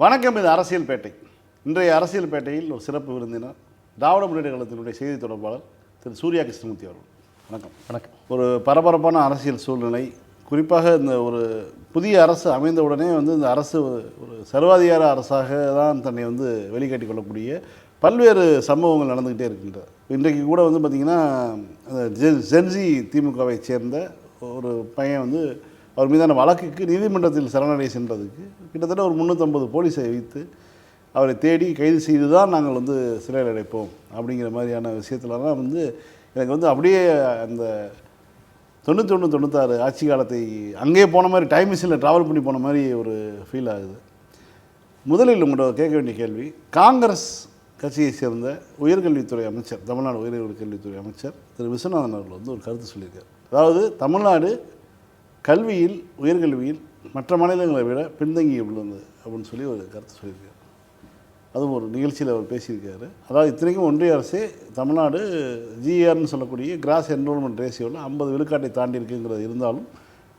வணக்கம். இது அரசியல் பேட்டை. இன்றைய அரசியல் பேட்டையில் ஒரு சிறப்பு விருந்தினர் திராவிட முன்னேற்ற கழகத்தினுடைய செய்தி தொடர்பாளர் திரு சூர்யா கிருஷ்ணமூர்த்தி அவர்கள். வணக்கம். வணக்கம். ஒரு பரபரப்பான அரசியல் சூழ்நிலை, குறிப்பாக இந்த ஒரு புதிய அரசு அமைந்தவுடனே இந்த அரசு ஒரு சர்வாதிகார அரசாக தான் தன்னை வெளிக்காட்டி கொள்ளக்கூடிய பல்வேறு சம்பவங்கள் நடந்துக்கிட்டே இருக்கின்றது. இன்றைக்கு கூட பார்த்திங்கன்னா ஜென்சி திமுகவை சேர்ந்த ஒரு பையன் அவர் மீதான வழக்குக்கு நீதிமன்றத்தில் சரணடைய சென்றதுக்கு கிட்டத்தட்ட ஒரு 350 போலீஸை வைத்து அவரை தேடி கைது செய்து தான் நாங்கள் சிறையில் அடைப்போம் அப்படிங்கிற மாதிரியான விஷயத்துலலாம் எனக்கு அப்படியே அந்த 91-96 ஆட்சி காலத்தை அங்கேயே போன மாதிரி டைம் மிஷினில் ட்ராவல் பண்ணி போன மாதிரி ஒரு ஃபீல் ஆகுது. முதலில் உங்கள்கிட்ட கேட்க வேண்டிய கேள்வி, காங்கிரஸ் கட்சியை சேர்ந்த உயர்கல்வித்துறை அமைச்சர், தமிழ்நாடு உயர்கல்வித்துறை அமைச்சர் திரு விஸ்வநாதன் அவர்கள் ஒரு கருத்து சொல்லியிருக்கார். அதாவது தமிழ்நாடு கல்வியில், உயர்கல்வியில் மற்ற மாநிலங்களை விட பின்தங்கி உள்ளது அப்படின்னு சொல்லி ஒரு கருத்து சொல்லியிருக்காரு. அதுவும் ஒரு நிகழ்ச்சியில் அவர் பேசியிருக்காரு. அதாவது இத்தனைக்கும் ஒன்றிய அரசே தமிழ்நாடு ஜிஆர்னு சொல்லக்கூடிய கிராஸ் என்ரோல்மெண்ட் ரேஷியோவில் 50 விழுக்காட்டை தாண்டி இருக்குங்கிறது இருந்தாலும்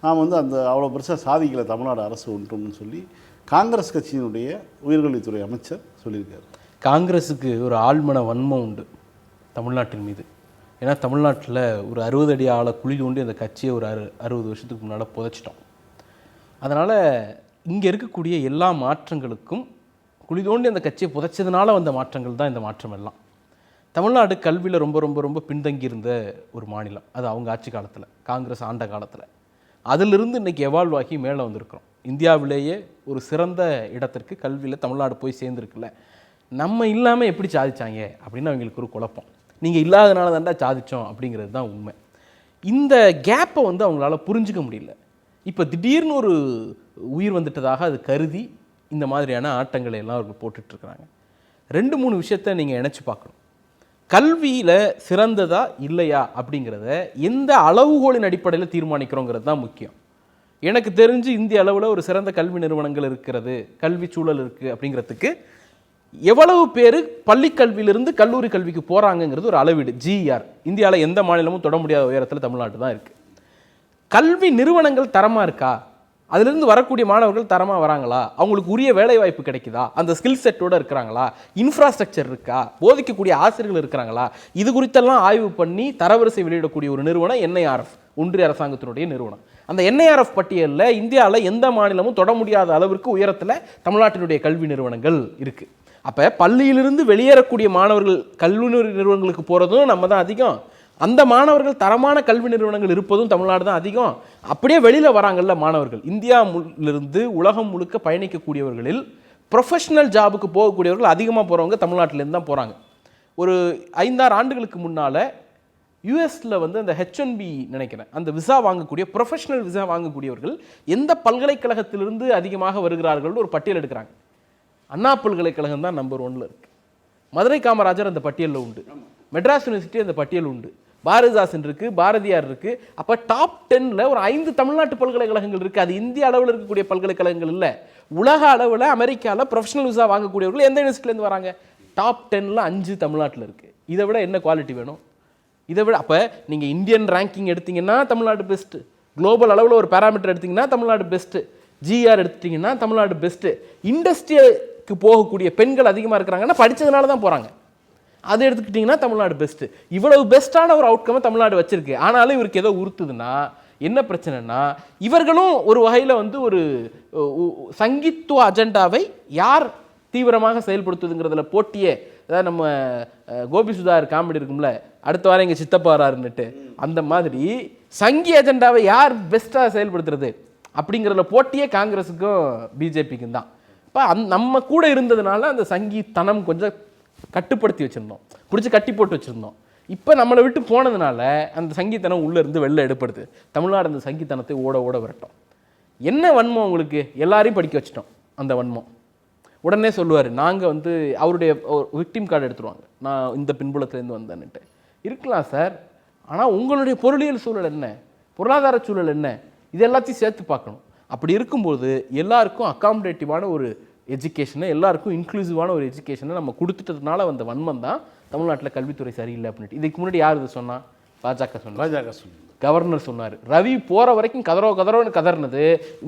நாம் அந்த அவ்வளோ பெருசாக சாதிக்கலை தமிழ்நாடு அரசு ஒன்றும்னு சொல்லி காங்கிரஸ் கட்சியினுடைய உயர்கல்வித்துறை அமைச்சர் சொல்லியிருக்காரு. காங்கிரஸுக்கு ஒரு ஆழ்மன வன்மம் உண்டு தமிழ்நாட்டின் மீது. ஏன்னா தமிழ்நாட்டில் ஒரு 60 அடி ஆழ குழி தோண்டி அந்த கட்சியை ஒரு 60 வருஷத்துக்கு முன்னால் புதைச்சிட்டோம். அதனால் இங்கே இருக்கக்கூடிய எல்லா மாற்றங்களுக்கும் குழி தோண்டி அந்த கட்சியை புதைச்சதுனால வந்த மாற்றங்கள் தான் இந்த மாற்றம் எல்லாம். தமிழ்நாடு கல்வியில் ரொம்ப ரொம்ப ரொம்ப பின்தங்கி இருந்த ஒரு மாநிலம். அது அவங்க ஆட்சி காலத்தில், காங்கிரஸ் ஆண்ட காலத்தில். அதிலிருந்து இன்றைக்கி எவால்வ் ஆகி மேலே வந்திருக்கிறோம். இந்தியாவிலேயே ஒரு சிறந்த இடத்திற்கு கல்வியில் தமிழ்நாடு போய் சேர்ந்துருக்குல்ல. நம்ம இல்லாமல் எப்படி சாதிச்சாங்க அப்படின்னு அவங்களுக்கு ஒரு குழப்பம். நீங்கள் இல்லாதனால தாண்டா சாதித்தோம் அப்படிங்கிறது தான் உண்மை. இந்த கேப்பை அவங்களால புரிஞ்சிக்க முடியல. இப்போ திடீர்னு ஒரு உயிர் வந்துட்டதாக அது கருதி இந்த மாதிரியான ஆட்டங்களை எல்லாம் அவர்கள் போட்டுட்ருக்குறாங்க. 2-3 விஷயத்தை நீங்கள் இணைச்சி பார்க்கணும். கல்வியில் சிறந்ததா இல்லையா அப்படிங்கிறத எந்த அளவுகோலின் அடிப்படையில் தீர்மானிக்கிறோங்கிறது தான் முக்கியம். எனக்கு தெரிஞ்சு இந்திய அளவில் ஒரு சிறந்த கல்வி நிறுவனங்கள் இருக்கிறது, கல்வி சூழல் இருக்குது அப்படிங்கிறதுக்கு எவ்வளவு பேர் பள்ளி கல்வியிலிருந்து கல்லூரி கல்விக்கு போகிறாங்கங்கிறது ஒரு அளவீடு. ஜிஆர் இந்தியாவில் எந்த மாநிலமும் தொட முடியாத உயரத்தில் தமிழ்நாடு தான் இருக்குது. கல்வி நிறுவனங்கள் தரமாக இருக்கா, அதிலிருந்து வரக்கூடிய மாணவர்கள் தரமாக வராங்களா, அவங்களுக்கு உரிய வேலை வாய்ப்பு கிடைக்குதா, அந்த ஸ்கில் செட்டோடு இருக்கிறாங்களா, இன்ஃப்ராஸ்ட்ரக்சர் இருக்கா, போதிக்கக்கூடிய ஆசிரியர்கள் இருக்கிறாங்களா, இது குறித்தெல்லாம் ஆய்வு பண்ணி தரவரிசை வெளியிடக்கூடிய ஒரு நிறுவனம் என்ஐஆர்எஃப், ஒன்றிய அரசாங்கத்தினுடைய நிறுவனம். அந்த என்ஐஆர்எஃப் பட்டியலில் இந்தியாவில் எந்த மாநிலமும் தொட முடியாத அளவிற்கு உயரத்தில் தமிழ்நாட்டினுடைய கல்வி நிறுவனங்கள் இருக்குது. அப்போ பள்ளியிலிருந்து வெளியேறக்கூடிய மாணவர்கள் கல்லூரி நிறுவனங்களுக்கு போகிறதும் நம்ம தான் அதிகம், அந்த மாணவர்கள் தரமான கல்வி நிறுவனங்கள் இருப்பதும் தமிழ்நாடு தான் அதிகம். அப்படியே வெளியில் வராங்கல்ல மாணவர்கள், இந்தியாவிலிருந்து உலகம் முழுக்க பயணிக்கக்கூடியவர்களில் ப்ரொஃபஷனல் ஜாபுக்கு போகக்கூடியவர்கள் அதிகமாக போகிறவங்க தமிழ்நாட்டிலேருந்து தான் போகிறாங்க. ஒரு 5-6 ஆண்டுகளுக்கு முன்னால் யூஎஸில் அந்த H1B நினைக்கிறேன், அந்த விசா வாங்கக்கூடிய ப்ரொஃபஷனல் விசா வாங்கக்கூடியவர்கள் எந்த பல்கலைக்கழகத்திலிருந்து அதிகமாக வருகிறார்கள்னு ஒரு பட்டியல் எடுக்கிறாங்க. அண்ணா பல்கலைக்கழகம் தான் நம்பர் 1ல் இருக்குது. மதுரை காமராஜர் அந்த பட்டியலில் உண்டு, மெட்ராஸ் யூனிவர்சிட்டி அந்த பட்டியல் உண்டு, பாரதிதாசன் இருக்குது, பாரதியார் இருக்குது. அப்போ டாப் 10ல் ஒரு 5 தமிழ்நாட்டு பல்கலைக்கழகங்கள் இருக்குது. அது இந்திய அளவில் இருக்கக்கூடிய பல்கலைக்கழகங்கள் இல்லை, உலக அளவில் அமெரிக்காவில் ப்ரொஃபஷனல் விசா வாங்கக்கூடியவர்கள் எந்த யூனிவர்சிட்டிலேருந்து வராங்க? டாப் 10ல் 5 தமிழ்நாட்டில் இருக்குது. இதை விட என்ன குவாலிட்டி வேணும்? இதை விட அப்போ நீங்கள் இந்தியன் ரேங்கிங் எடுத்திங்கன்னா தமிழ்நாடு பெஸ்ட்டு, குளோபல் அளவில் ஒரு பேராமீட்டர் எடுத்திங்கன்னா தமிழ்நாடு பெஸ்ட்டு, ஜிஆர் எடுத்துட்டிங்கன்னா தமிழ்நாடு பெஸ்ட்டு. இண்டஸ்ட்ரிக்கு போகக்கூடிய பெண்கள் அதிகமாக இருக்கிறாங்கன்னா படித்ததுனால தான் போகிறாங்க, அதை எடுத்துக்கிட்டிங்கன்னா தமிழ்நாடு பெஸ்ட்டு. இவ்வளவு பெஸ்ட்டான ஒரு அவுட்கமை தமிழ்நாடு வச்சுருக்கு. ஆனாலும் இவருக்கு ஏதோ உறுத்துதுன்னா என்ன பிரச்சனைனா, இவர்களும் ஒரு வகையில் ஒரு சங்கித்துவ அஜெண்டாவை யார் தீவிரமாக செயல்படுத்துதுங்கிறதுல போட்டியே. அதாவது நம்ம கோபி சுதாகர் காமெடி இருக்கும்ல, அடுத்த வாரம் எங்கள் சித்தப்பா வராருன்னுட்டு, அந்த மாதிரி சங்கி அஜெண்டாவை யார் பெஸ்ட்டாக செயல்படுத்துறது அப்படிங்கிறதுல போட்டியே காங்கிரஸுக்கும் பிஜேபிக்கும் தான். இப்போ நம்ம கூட இருந்ததுனால அந்த சங்கித்தனம் கொஞ்சம் கட்டுப்படுத்தி வச்சுருந்தோம், பிடிச்சி கட்டி போட்டு வச்சுருந்தோம். இப்போ நம்மளை விட்டு போனதுனால அந்த சங்கித்தனம் உள்ளேருந்து வெளில எடுப்படுது. தமிழ்நாடு அந்த சங்கித்தனத்தை ஓட ஓட விரட்டும். என்ன வன்மம் உங்களுக்கு? எல்லாரையும் படிக்க வச்சிட்டோம். அந்த வன்மம் உடனே சொல்லுவார், நாங்கள் அவருடைய விக்டிம் கார்டு எடுத்துருவாங்க, நான் இந்த பின்புலத்துலேருந்து வந்தேன்னுட்டு. இருக்கலாம் சார், ஆனால் உங்களுடைய பொருளியல் சூழல் என்ன, பொருளாதார சூழல் என்ன, இது எல்லாத்தையும் சேர்த்து பார்க்கணும். அப்படி இருக்கும்போது எல்லாருக்கும் அக்காமடேட்டிவான ஒரு எஜுகேஷனை, எல்லாருக்கும் இன்க்ளூசிவான ஒரு எஜுகேஷனை நம்ம கொடுத்துட்டதுனால வந்த வன்மம் தான் தமிழ்நாட்டில் கல்வித்துறை சரியில்லை அப்படின்ட்டு. இதுக்கு முன்னாடி யார் இது சொன்னால்? பாஜக சொன்னார், கவர்னர் சொன்னார். ரவி போகிற வரைக்கும் கதரோன்னு கதறினது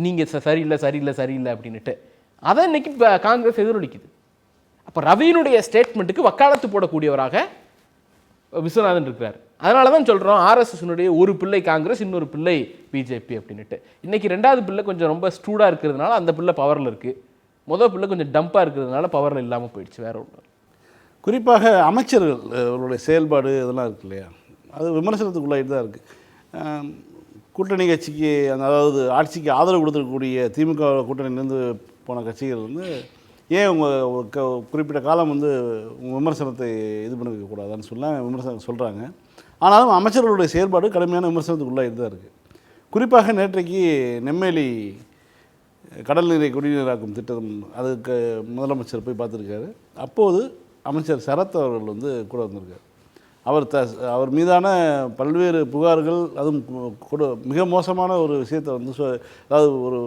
நீங்கள் சரியில்லை சரியில்லை சரியில்லை அப்படின்ட்டு. அதை இன்னைக்கு காங்கிரஸ் எதிரொலிக்குது. அப்போ ரவியினுடைய ஸ்டேட்மெண்ட்டுக்கு வக்காலத்து போடக்கூடியவராக விஸ்வநாதன் இருக்கிறார். அதனால தான் சொல்கிறோம் ஆர்எஸ்எஸ்னுடைய ஒரு பிள்ளை காங்கிரஸ், இன்னொரு பிள்ளை பிஜேபி அப்படின்ட்டு. இன்னைக்கு ரெண்டாவது பிள்ளை கொஞ்சம் ரொம்ப ஸ்டூடாக இருக்கிறதுனால அந்த பிள்ளை பவரில் இருக்குது. முதல் பிள்ளை கொஞ்சம் டம்பாக இருக்கிறதுனால பவரில் இல்லாமல் போயிடுச்சு, வேற ஒன்று. குறிப்பாக அமைச்சர்கள் அவர்களுடைய செயல்பாடு இதெல்லாம் இருக்கு இல்லையா, அது விமர்சனத்துக்குள்ளாயிட்டு தான் இருக்குது. கூட்டணி கட்சிக்கு அதாவது ஆட்சிக்கு ஆதரவு கொடுத்துருக்கக்கூடிய திமுக கூட்டணியிலேருந்து போன கட்சிகள் வந்து ஏன் உங்கள் குறிப்பிட்ட காலம் வந்து விமர்சனத்தை இது பண்ணிருக்கக்கூடாதான்னு விமர்சனம் சொல்கிறாங்க. ஆனாலும் அமைச்சர்களுடைய செயல்பாடு கடுமையான விமர்சனத்துக்குள்ளாயிட்டு தான் இருக்குது. குறிப்பாக நேற்றைக்கு நெம்மேலி கடல் நீரை குடிநீராக்கும் திட்டம் அதுக்கு முதலமைச்சர் போய் பார்த்துருக்காரு. அப்போது அமைச்சர் சரத் அவர்கள் வந்து கூட வந்திருக்கார். அவர் மீதான பல்வேறு புகார்கள், அதுவும் மிக மோசமான ஒரு விஷயத்தை வந்து அதாவது ஒரு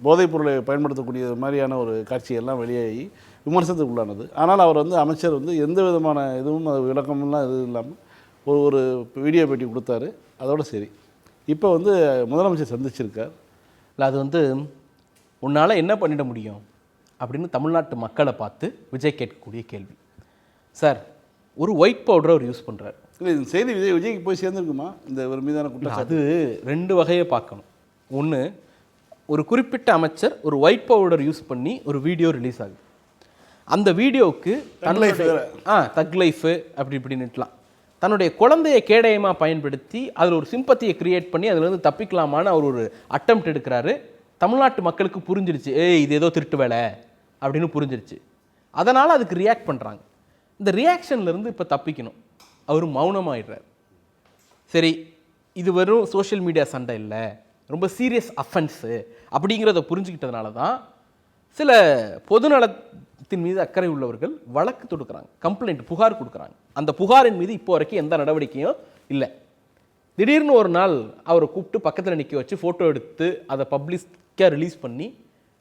போதைப் பொருளை பயன்படுத்தக்கூடிய மாதிரியான ஒரு காட்சியெல்லாம் வெளியாகி விமர்சனத்துக்கு உள்ளானது. ஆனால் அவர் வந்து அமைச்சர் வந்து எந்த விதமான இதுவும் அது விளக்கமெல்லாம் எதுவும் இல்லாமல் ஒரு வீடியோ பேட்டி கொடுத்தாரு. அதோடு சரி. இப்போ வந்து முதலமைச்சர் சந்திச்சிருக்கார். இல்லை, அது வந்து உன்னால் என்ன பண்ணிட முடியும் அப்படின்னு தமிழ்நாட்டு மக்களை பார்த்து விஜய் கேட்கக்கூடிய கேள்வி. சார், ஒரு ஒயிட் பவுடரை அவர் யூஸ் பண்ணுறாரு. இல்லை, இந்த செய்தி விஜய்க்கு போய் சேர்ந்துருக்குமா இந்த ஒரு மீதான குற்றச்சாட்டு? அது ரெண்டு வகையை பார்க்கணும். ஒன்று, ஒரு குறிப்பிட்ட அமைச்சர் ஒரு ஒயிட் பவுடர் யூஸ் பண்ணி ஒரு வீடியோ ரிலீஸ் ஆகுது. அந்த வீடியோவுக்கு தக் லைஃபு அப்படி இப்படின்னுலாம் தன்னுடைய குழந்தைய கேடயமாக பயன்படுத்தி அதில் ஒரு சிம்பத்தியை கிரியேட் பண்ணி அதுலேருந்து தப்பிக்கலாமான்னு அவர் ஒரு அட்டெம்ப்ட் எடுக்கிறாரு. தமிழ்நாட்டு மக்களுக்கு புரிஞ்சிருச்சு, இது ஏதோ திருட்டு வேலை அப்படின்னு புரிஞ்சிருச்சு. அதனால் அதுக்கு ரியாக்ட் பண்ணுறாங்க. இந்த ரியாக்ஷன்லேருந்து இப்போ தப்பிக்கணும், அவர் மௌனமாகிடுறார். சரி, இது வெறும் சோஷியல் மீடியா சண்டை இல்லை, ரொம்ப சீரியஸ் அஃபென்ஸு அப்படிங்கிறத புரிஞ்சுக்கிட்டதுனால தான் சில பொதுநலத்தின் மீது அக்கறை உள்ளவர்கள் வழக்கு தொடுக்கிறாங்க, கம்ப்ளைண்ட், புகார் கொடுக்குறாங்க. அந்த புகாரின் மீது இப்போ வரைக்கும் எந்த நடவடிக்கையும் இல்லை. திடீர்னு ஒரு நாள் அவரை கூப்பிட்டு பக்கத்தில் நிற்க வச்சு ஃபோட்டோ எடுத்து அதை பப்ளிக்காக ரிலீஸ் பண்ணி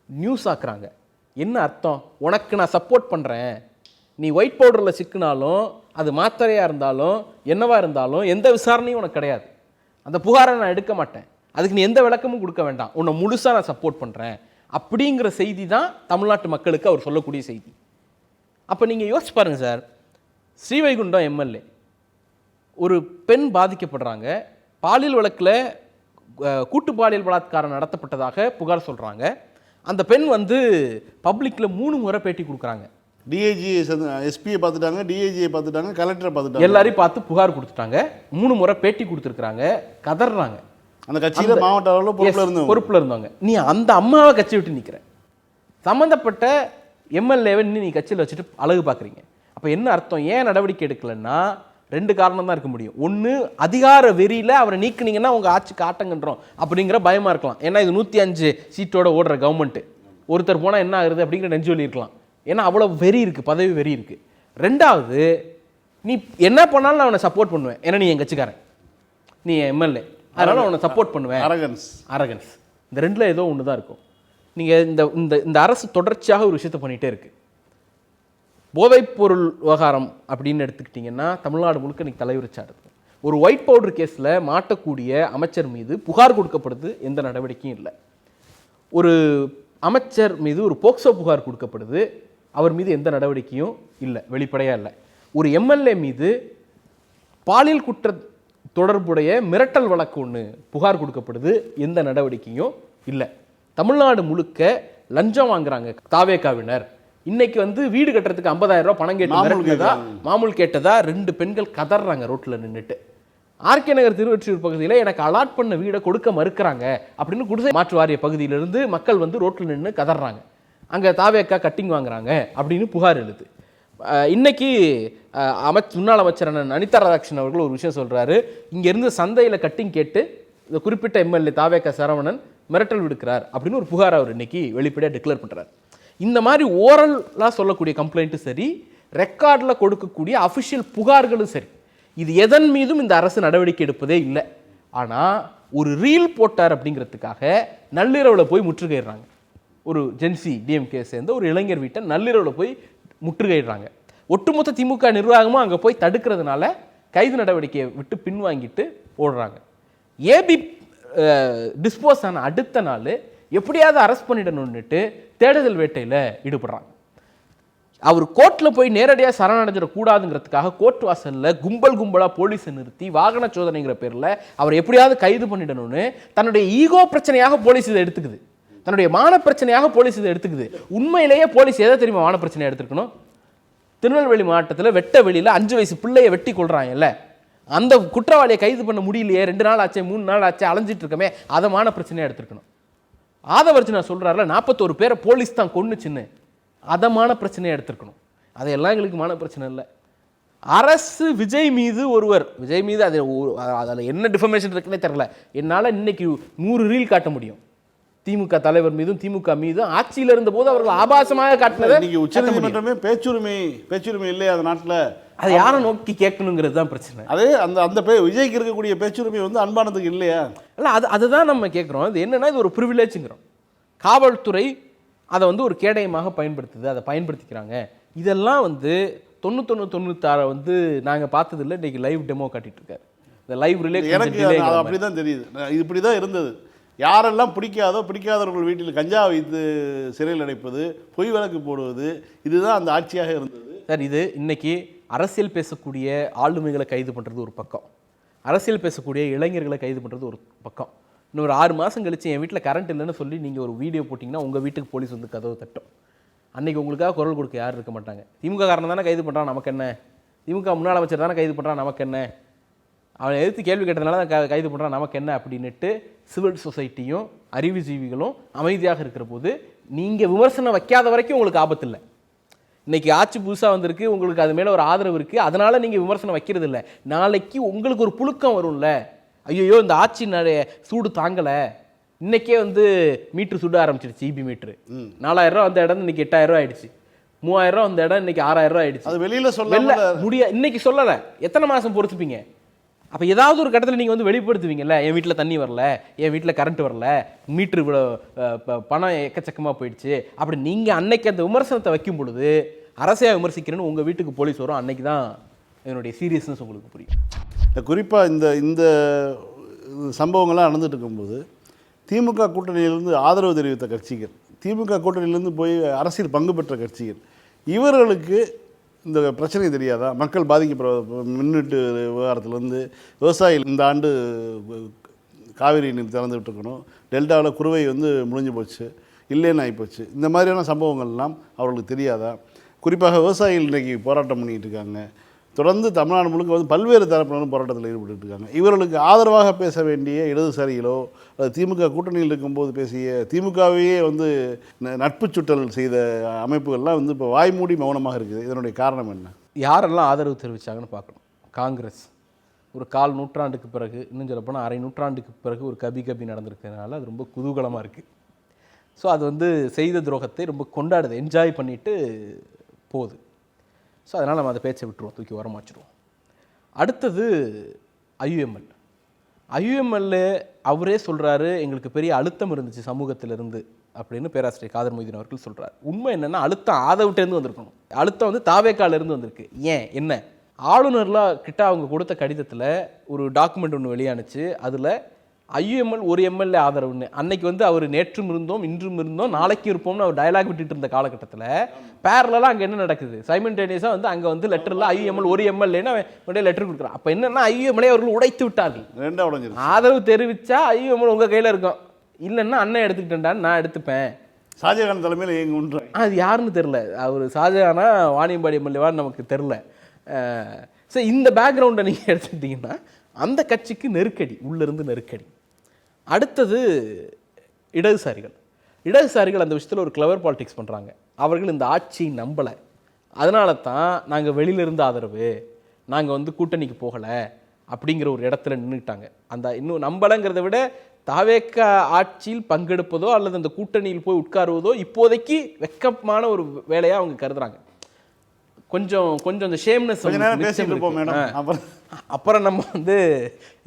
நியூஸ் ஆக்குறாங்க. என்ன அர்த்தம்? உனக்கு நான் சப்போர்ட் பண்ணுறேன், நீ ஒயிட் பவுடரில் சிக்கினாலும் அது மாத்திரையாக இருந்தாலும் என்னவா இருந்தாலும் எந்த விசாரணையும் உனக்கு கிடையாது, அந்த புகாரை நான் எடுக்க மாட்டேன், அதுக்கு நீ எந்த விளக்கமும் கொடுக்க வேண்டாம், உன்னை முழுசாக நான் சப்போர்ட் பண்ணுறேன் அப்படிங்கிற செய்தி தான் தமிழ்நாட்டு மக்களுக்கு அவர் சொல்லக்கூடிய செய்தி. அப்போ நீங்கள் யோசிச்சு பாருங்கள் சார், ஸ்ரீவைகுண்டம் எம்எல்ஏ ஒரு பெண் பாதிக்கப்படுறாங்க, பாலியல் வழக்கில் கூட்டு பாலியல் பலாத்காரம் நடத்தப்பட்டதாக புகார் சொல்கிறாங்க. அந்த பெண் வந்து பப்ளிக்கில் 3 முறை பேட்டி கொடுக்குறாங்க. டிஐஜி எஸ்பியை பார்த்துட்டாங்க, டிஐஜியை பார்த்துட்டாங்க, கலெக்டரை பார்த்துட்டாங்க, எல்லாரையும் பார்த்து புகார் கொடுத்துட்டாங்க. 3 முறை பேட்டி கொடுத்துருக்குறாங்க, கதறாங்க. அந்த கட்சியில் மாவட்ட அளவில் பொறுப்பில் இருந்தவங்க. நீ அந்த அம்மாவை கட்சி விட்டு நிற்கிற, சம்மந்தப்பட்ட எம்எல்ஏவை நீ கட்சியில் வச்சுட்டு அழகு பார்க்குறீங்க. அப்போ என்ன அர்த்தம்? ஏன் நடவடிக்கை எடுக்கலைன்னா 2 காரணம் தான் இருக்க முடியும். ஒன்று, அதிகார வெறியில் அவரை நீக்குனீங்கன்னா உங்கள் ஆட்சிக்கு ஆட்டங்கன்றோம் அப்படிங்கிற பயமாக இருக்கலாம். ஏன்னா இது 105 சீட்டோட ஓடுற கவர்மெண்ட்டு, ஒருத்தர் போனால் என்ன ஆகுது அப்படிங்கிற நெஞ்சு வலி இருக்கலாம். ஏன்னா அவ்வளோ வெறி இருக்குது, பதவி வெறி இருக்குது. 2வது, நீ என்ன பண்ணாலும் நான் அவனை சப்போர்ட் பண்ணுவேன், ஏன்னா நீ என் கட்சிக்காரன், நீ என் எம்எல்ஏ, அதனால் அவனை சப்போர்ட் பண்ணுவேன். அரகன்ஸ். இந்த 2ல் ஏதோ ஒன்று தான் இருக்கும். நீங்கள் இந்த அரசு தொடர்ச்சியாக ஒரு விஷயத்தை பண்ணிகிட்டே இருக்குது. போதைப்பொருள் விவகாரம் அப்படின்னு எடுத்துக்கிட்டிங்கன்னா தமிழ்நாடு முழுக்க இன்றைக்கி தலைவிரிச்சாடுது. ஒரு ஒயிட் பவுடர் கேஸில் மாட்டக்கூடிய அமைச்சர் மீது புகார் கொடுக்கப்படுது, எந்த நடவடிக்கையும் இல்லை. ஒரு அமைச்சர் மீது ஒரு போக்சோ புகார் கொடுக்கப்படுது, அவர் மீது எந்த நடவடிக்கையும் இல்லை, வெளிப்படையாக இல்லை. ஒரு எம்எல்ஏ மீது பாலியல் குற்ற தொடர்புடைய மிரட்டல் வழக்கு ஒன்று புகார் கொடுக்கப்படுது, எந்த நடவடிக்கையும் இல்லை. தமிழ்நாடு முழுக்க லஞ்சம் வாங்குறாங்க தாவேகாவினர். இன்னைக்கு வந்து வீடு கட்டுறதுக்கு 50,000 ரூபாய் பணம் கேட்டு மாமூல் கேட்டதா 2 பெண்கள் கதறாங்க ரோட்டில் நின்றுட்டு. ஆர்கே நகர் திருவொற்றியூர் பகுதியில் எனக்கு அலாட் பண்ண வீடை கொடுக்க மறுக்கிறாங்க அப்படின்னு குடிசை மாற்று வாரிய பகுதியிலிருந்து மக்கள் வந்து ரோட்டில் நின்று கதறாங்க. அங்கே தாவேக்கா கட்டிங் வாங்குறாங்க அப்படின்னு புகார் எழுது. இன்னைக்கு முன்னாள் அமைச்சர் அனிதா ராதாகிருஷ்ணன் அவர்கள் ஒரு விஷயம் சொல்கிறாரு, இங்கேருந்து சந்தையில் கட்டிங் கேட்டு இந்த குறிப்பிட்ட எம்எல்ஏ தாவேக்கா சரவணன் மிரட்டல் விடுக்கிறார் அப்படின்னு ஒரு புகார் அவர் இன்னைக்கு வெளிப்படையாக டிக்ளேர் பண்ணுறார். இந்த மாதிரி ஓரலாக சொல்லக்கூடிய கம்ப்ளைண்ட்டும் சரி, ரெக்கார்டில் கொடுக்கக்கூடிய அஃபிஷியல் புகார்களும் சரி, இது எதன் மீதும் இந்த அரசு நடவடிக்கை எடுப்பதே இல்லை. ஆனால் ஒரு ரீல் போட்டார் அப்படிங்கிறதுக்காக நள்ளிரவில் போய் முற்றுகையிடுறாங்க. ஒரு ஜென்சி டிஎம்கே சேர்ந்த ஒரு இளைஞர் வீட்டை நள்ளிரவில் போய் முற்றுகையிடுறாங்க. ஒட்டுமொத்த திமுக நிர்வாகமும் அங்கே போய் தடுக்கிறதுனால கைது நடவடிக்கையை விட்டு பின்வாங்கிட்டு ஓடுறாங்க. ஏபி டிஸ்போஸ் ஆன அடுத்த நாள் எப்படியாவது அரெஸ்ட் பண்ணிடணும்னுட்டு தேடுதல் வேட்டையில் ஈடுபடுறாங்க. அவர் கோர்ட்டில் போய் நேரடியாக சரணடைஞ்சிடக்கூடாதுங்கிறதுக்காக கோர்ட் வாசலில் கும்பலாக போலீஸை நிறுத்தி வாகன சோதனைங்கிற பேரில் அவர் எப்படியாவது கைது பண்ணிடணும்னு தன்னுடைய ஈகோ பிரச்சனையாக போலீஸ் இதை எடுத்துக்குது, தன்னுடைய மான பிரச்சனையாக போலீஸ் இதை எடுத்துக்குது. உண்மையிலேயே போலீஸ் எதை தெரியுமா மான பிரச்சனையை எடுத்துக்கணும்? திருநெல்வேலி மாவட்டத்தில் வெட்ட வெளியில் 5 வயசு பிள்ளையை வெட்டி கொள்றாங்கல்ல, அந்த குற்றவாளியை கைது பண்ண முடியலையே, 2 நாள் ஆச்சு 3 நாள் ஆச்சு அலைஞ்சிட்டு இருக்கமே, அதை மான பிரச்சனையாக எடுத்துக்கணும். ஆதவர்ஜுனா சொல்றாருல 41 பேரை போலீஸ் தான் கொன்னுச்சுன்னு, அதமான பிரச்சனையை எடுத்துருக்கணும். அதையெல்லாம் எங்களுக்கு மான பிரச்சனை இல்லை. அரசு விஜய் மீது விஜய் மீது அதில் என்ன டிஃபர்மேஷன் இருக்குன்னே தெரியல. என்னால் இன்னைக்கு 100 ரீல் காட்ட முடியும். திமுக தலைவர் மீதும் திமுக மீதும் ஆட்சியில் இருந்த போது அவர்கள் ஆபாசமாக காட்டினதை உச்சநீதிமன்றமே பேச்சுரிமை இல்லையா அந்த நாட்டில், அதை யாரை நோக்கி கேட்கணுங்கிறது தான் பிரச்சனை. அதே அந்த விஜய்க்கு இருக்கக்கூடிய பேச்சுரிமை அன்பானதுக்கு இல்லையா? இல்லை, அதுதான் நம்ம கேட்குறோம். இது என்னன்னா, இது ஒரு ப்ரிவிலேஜுங்கிறோம். காவல்துறை அதை ஒரு கேடயமாக பயன்படுத்துது, அதை பயன்படுத்திக்கிறாங்க. இதெல்லாம் 91-96 நாங்கள் பார்த்ததில்லை. இன்றைக்கி லைவ் டெமோ காட்டிட்டு இருக்காரு. இந்த லைவ் ரிலே எனக்கு அப்படி தான் தெரியுது. இப்படி தான் இருந்தது. யாரெல்லாம் பிடிக்காதவர்கள் வீட்டில் கஞ்சா வைத்து சிறையில் அடைப்பது, பொய் வழக்கு போடுவது, இதுதான் அந்த ஆட்சியாக இருந்தது. சார், இது இன்னைக்கு அரசியல் பேசக்கூடிய ஆளுமைகளை கைது பண்ணுறது ஒரு பக்கம், அரசியல் பேசக்கூடிய இளைஞர்களை கைது பண்ணுறது ஒரு பக்கம். இன்னொரு 6 மாதம் கழிச்சு என் வீட்டில் கரண்ட் இல்லைன்னு சொல்லி நீங்கள் ஒரு வீடியோ போட்டிங்கன்னா உங்கள் வீட்டுக்கு போலீஸ் கதவு தட்டும். அன்றைக்கி உங்களுக்காக குரல் கொடுக்க யாரும் இருக்க மாட்டாங்க. திமுக காரணம் தானே கைது பண்ணுறான், நமக்கு என்ன? திமுக முன்னாள் அமைச்சர் தானே கைது பண்ணுறான், நமக்கு என்ன? அவனை எதிர்த்து கேள்வி கேட்டதுனால தான் கைது பண்ணுறான், நமக்கு என்ன அப்படின்னுட்டு சிவில் சொசைட்டியும் அறிவுஜீவிகளும் அமைதியாக இருக்கிற போது நீங்கள் விமர்சனம் வைக்காத வரைக்கும் உங்களுக்கு ஆபத்து இல்லை. இன்றைக்கி ஆட்சி புதுசாக வந்திருக்கு, உங்களுக்கு அது மேலே ஒரு ஆதரவு இருக்குது, அதனால் நீங்கள் விமர்சனம் வைக்கிறது இல்லை. நாளைக்கு உங்களுக்கு ஒரு புழுக்கம் வரும்ல, ஐயோ இந்த ஆட்சி சூடு தாங்கலை, இன்றைக்கே மீட்ரு சுட ஆரம்பிச்சிடுச்சு. இபி மீட்ரு 4000 ரூபா வந்த இடம் இன்னைக்கு 8000 ரூபா ஆயிடுச்சு, 3000 ரூபா வந்த இடம் இன்னைக்கு 6000 ரூபா ஆயிடுச்சு. அது வெளியில் சொல்ல இன்னைக்கு சொல்லலை, எத்தனை மாதம் பொறுத்துப்பீங்க? அப்போ ஏதாவது ஒரு கட்டத்தில் நீங்கள் வெளிப்படுத்துவீங்கல்ல, என் வீட்டில் தண்ணி வரல, என் வீட்டில் கரண்ட் வரல, மீட்ரு இவ்வளோ பணம் எக்கச்சக்கமாக போயிடுச்சு அப்படி நீங்கள் அன்னைக்கு அந்த விமர்சனத்தை வைக்கும் பொழுது அரசையாக விமர்சிக்கிறேன்னு உங்கள் வீட்டுக்கு போலீஸ் வரும். அன்னைக்கு தான் என்னுடைய சீரியஸ்னஸ் உங்களுக்கு புரியும். குறிப்பாக இந்த சம்பவங்கள்லாம் நடந்துட்டு இருக்கும்போது திமுக கூட்டணியிலிருந்து ஆதரவு தெரிவித்த கட்சிகள், திமுக கூட்டணியிலேருந்து போய் அரசியல் பங்கு பெற்ற கட்சிகள், இவர்களுக்கு இந்த பிரச்சனை தெரியாதா? மக்கள் பாதிக்கப்படுற மின்வெட்டு விவகாரத்துலேருந்து விவசாயிகள் இந்த ஆண்டு காவிரி நீர் திறந்து விட்டுருக்கணும், டெல்டாவில் குறுவை முடிஞ்சு போச்சு, இல்லைன்னு ஆகிப்போச்சு, இந்த மாதிரியான சம்பவங்கள்லாம் அவர்களுக்கு தெரியாதா? குறிப்பாக விவசாயிகள் இன்றைக்கி போராட்டம் பண்ணிகிட்டு இருக்காங்க. தொடர்ந்து தமிழ்நாடு முழுக்க பல்வேறு தரப்பினரும் போராட்டத்தில் ஈடுபட்டு இருக்காங்க. இவர்களுக்கு ஆதரவாக பேச வேண்டிய இடதுசாரிகளோ அது திமுக கூட்டணியில் இருக்கும்போது பேசிய திமுகவையே நட்பு சுட்டல் செய்த அமைப்புகள்லாம் இப்போ வாய்மூடி மௌனமாக இருக்குது. இதனுடைய காரணம் என்ன? யாரெல்லாம் ஆதரவு தெரிவித்தாங்கன்னு பார்க்கணும். காங்கிரஸ் ஒரு 1/4 நூற்றாண்டுக்கு பிறகு, இன்னும் சொல்லப்போனால் அரை நூற்றாண்டுக்கு பிறகு ஒரு கபி நடந்திருக்கிறதுனால அது ரொம்ப குதூகலமாக இருக்குது. ஸோ அது செய்த துரோகத்தை ரொம்ப கொண்டாடுது, என்ஜாய் பண்ணிட்டு போகுது. ஸோ அதனால் நம்ம அதை பேச்சை விட்டுருவோம், தூக்கி வரமாச்சிடுவோம். அடுத்தது ஐயுஎம்எல் அவரே சொல்கிறாரு, எங்களுக்கு பெரிய அழுத்தம் இருந்துச்சு சமூகத்திலிருந்து அப்படின்னு பேராசிரியர் காதர் மொய்தீன் அவர்கள் சொல்கிறார். உண்மை என்னென்னா, அழுத்தம் ஆதவிட்டேருந்து வந்திருக்கணும், அழுத்தம் தாவேக்காலேருந்து வந்திருக்கு. ஏன் என்ன? ஆளுநர்லாம் கிட்ட அவங்க கொடுத்த கடிதத்தில் ஒரு டாக்குமெண்ட் ஒன்று வெளியானுச்சு. அதில் ஐயுஎம்எல் ஒரு எம்எல்ஏ ஆதரவுன்னு. அன்னைக்கு அவர் நேற்றும் இருந்தோம், இன்றும் இருந்தோம், நாளைக்கும் இருப்போம்னு அவர் டயலாக் விட்டுட்டு இருந்த காலகட்டத்தில் பேரலாக அங்கே என்ன நடக்குது? சைமல்டேனியஸாக அங்கே லெட்டரில் ஐயுஎம்எல் ஒரு எம்எல்ஏன்னு அவன் லெட்டர் கொடுக்குறான். அப்போ என்னென்னா ஐயுஎம்எல்ஏ அவர்கள் உடைத்து விட்டார்கள். ஆதரவு தெரிவித்தா ஐயுஎம்எல் உங்கள் கையில் இருக்கும், இல்லைன்னா அண்ணன் எடுத்துக்கிட்டேன்டான்னு நான் எடுத்துப்பேன். ஷாஜகான் தலைமையில் எங்க அது யாருன்னு தெரில, அவர் ஷாஜகானா வாணியம்பாடி எம்எல்ஏவான்னு நமக்கு தெரில. ஸோ இந்த பேக்ரவுண்டை நீங்கள் எடுத்துக்கிட்டிங்கன்னா அந்த கட்சிக்கு நெருக்கடி, உள்ளிருந்து நெருக்கடி. அடுத்தது இடதுசாரிகள் அந்த விஷயத்தில் ஒரு கிளவர் பாலிடிக்ஸ் பண்ணுறாங்க. அவர்கள் இந்த ஆட்சியை நம்பலை, அதனால தான் நாங்கள் வெளியிலிருந்து ஆதரவு, நாங்கள் கூட்டணிக்கு போகலை அப்படிங்கிற ஒரு இடத்துல நின்றுட்டாங்க. அந்த இன்னும் நம்பலைங்கிறத விட தாவேக்க ஆட்சியில் பங்கெடுப்பதோ அல்லது அந்த கூட்டணியில் போய் உட்காருவதோ இப்போதைக்கு வெக்கமான ஒரு வேலையாக அவங்க கருதுறாங்க. கொஞ்சம் அந்த ஷேம்னஸ் அப்புறம் நம்ம